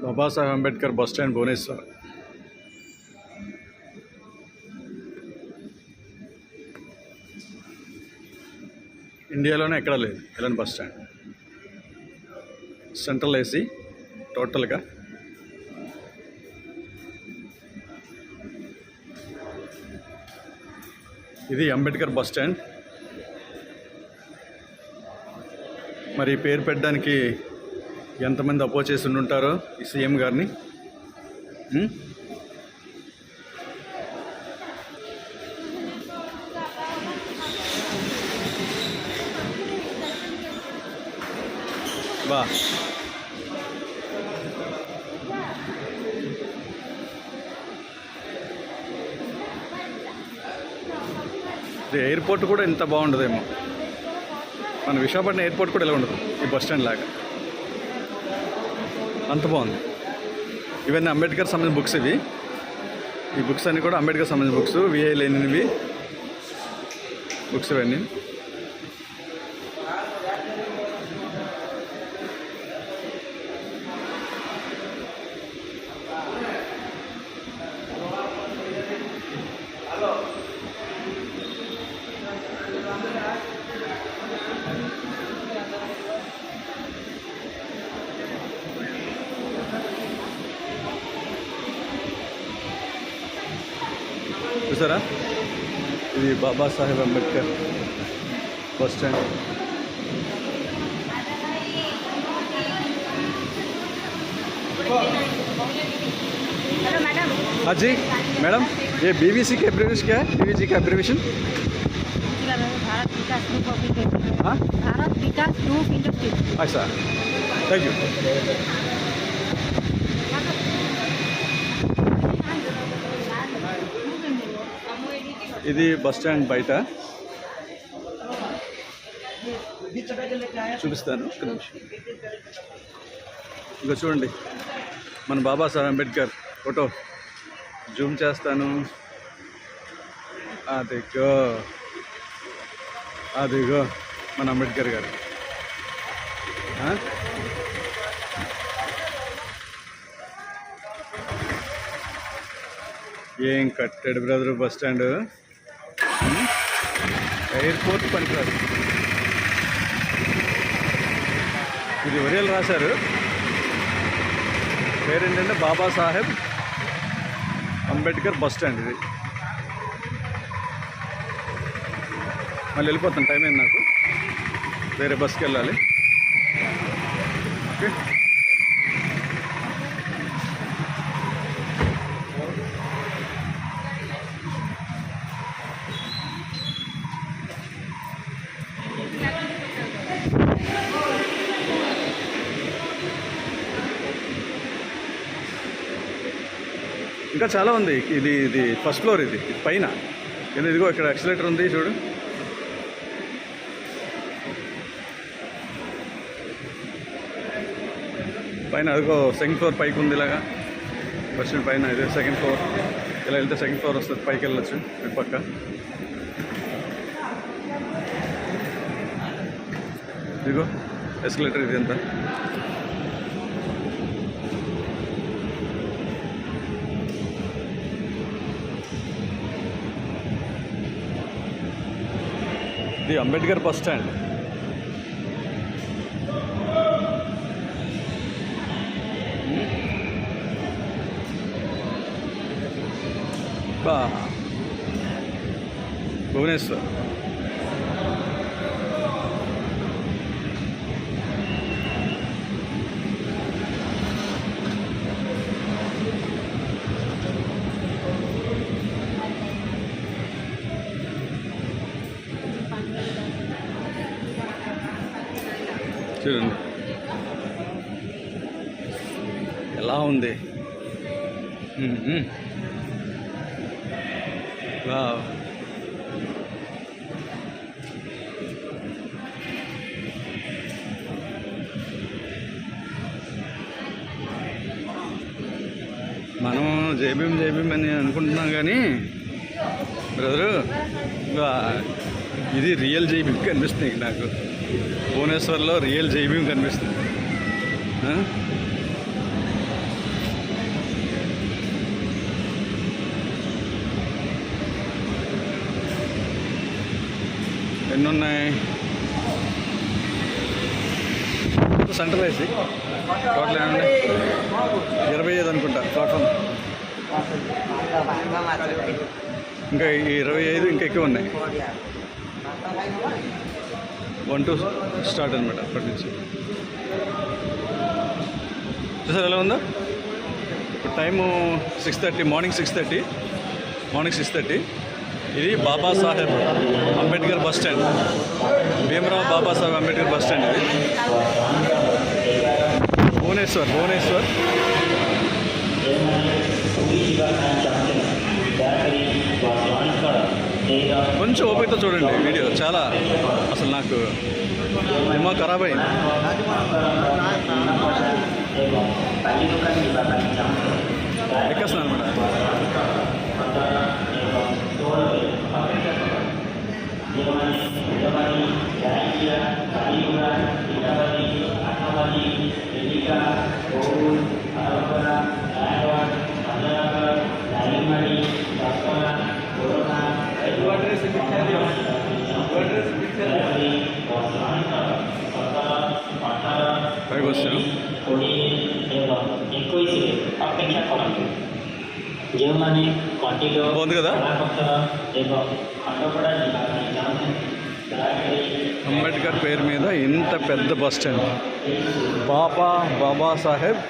Babasaheb Ambedkar bus stand Bhubaneswar. ఇండియాలోనే ఎక్కడా లేదు ఇలాంటి బస్ స్టాండ్. సెంట్రల్ ఏసీ టోటల్గా. ఇది అంబేద్కర్ బస్ స్టాండ్. మరి పేరు పెట్టడానికి ఎంతమంది అపోజ్ చేసి ఉంటుంటారో ఈ సీఎం గారిని. బా ఎయిర్పోర్ట్ కూడా ఇంత బాగుండదేమో. మన విశాఖపట్నం ఎయిర్పోర్ట్ కూడా ఇలా ఉండదు ఈ బస్ స్టాండ్ లాగా. అంత బాగుంది. ఇవన్నీ అంబేద్కర్ సంబంధించిన బుక్స్. ఈ బుక్స్ అన్నీ కూడా అంబేద్కర్ సంబంధించిన బుక్స్. విఐ లేనివి బుక్స్ ఇవన్నీ. చూసారా, ఇది బాబాసాహెబ్ అంబేద్కర్ బస్ స్టాండ్. हाँ जी मैडम, ये बीवीसी का एब्रीविएशन क्या है? बीवीसी का abbreviation Bharat Vikas group of industry. हाँ, भारत विकास ग्रुप इंडस्ट्री. अच्छा, थैंक यू. ఇది బస్ స్టాండ్ బయట చూపిస్తాను. ఇంకా చూడండి, మన బాబాసాహెబ్ అంబేద్కర్ ఫోటో జూమ్ చేస్తాను. అదిగో మన అంబేద్కర్ గారు. ఏం కట్టాడు బ్రదర్ బస్ స్టాండ్. ఎయిర్పోర్ట్ పనికిరాదు. ఇది ఒరియల్ రాశారు. పేరేంటంటే బాబాసాహెబ్ అంబేద్కర్ బస్ స్టాండ్. ఇది మళ్ళీ వెళ్ళిపోతాను, టైం అయింది నాకు. వేరే బస్కి వెళ్ళాలి. ఓకే, ఇంకా చాలా ఉంది. ఇది ఫస్ట్ ఫ్లోర్. ఇది పైన ఇదిగో ఇక్కడ యాక్సిలేటర్ ఉంది చూడు. పైన అదిగో సెకండ్ ఫ్లోర్ పైకి ఉంది. ఇలాగా బస్ స్టాండ్ పైన ఇదే సెకండ్ ఫ్లోర్. ఇలా వెళ్తే సెకండ్ ఫ్లోర్ వస్తుంది, పైకి వెళ్ళొచ్చు. ఇటు పక్క ఇదిగో ఎస్కలేటర్. ఇది ఎంత ఇది అంబేద్కర్ బస్ స్టాండ్. భువనేశ్వర్. చూడండి ఎలా ఉంది. వావ్, మనం జైభీం అని అనుకుంటున్నాం కానీ బ్రదరు ఇది రియల్ జైభీం కనిపిస్తుంది నాకు. భువనేశ్వర్లో రియల్ జైభీం కనిపిస్తుంది. ఎన్ని ఉన్నాయి? సెంట్రల్ ఏసీ టోటల్ ఏమండి 25 అనుకుంటా ప్లాట్ఫామ్. ఇంకా ఈ 25 ఇంకా ఎక్కువ ఉన్నాయి. 1 to స్టార్ట్ అనమాట అప్పటి నుంచి. చూసారు ఎలా ఉందో? ఇప్పుడు టైము 6:30, మార్నింగ్ 6:30. ఇది Babasaheb Ambedkar bus stand, Bhimarao Babasaheb Ambedkar bus stand. ఇది భువనేశ్వర్. కొంచెం ఓపికతో చూడండి వీడియో. చాలా అసలు నాకు దిమాగ్ ఖరాబ్ అయింది. ఎక్కేస్తున్నాను అనమాట. పైకి వచ్చాను. బాగుంది కదా? అంబేద్కర్ పేరు మీద ఇంత పెద్ద బస్ స్టాండ్, బాబాసాహెబ్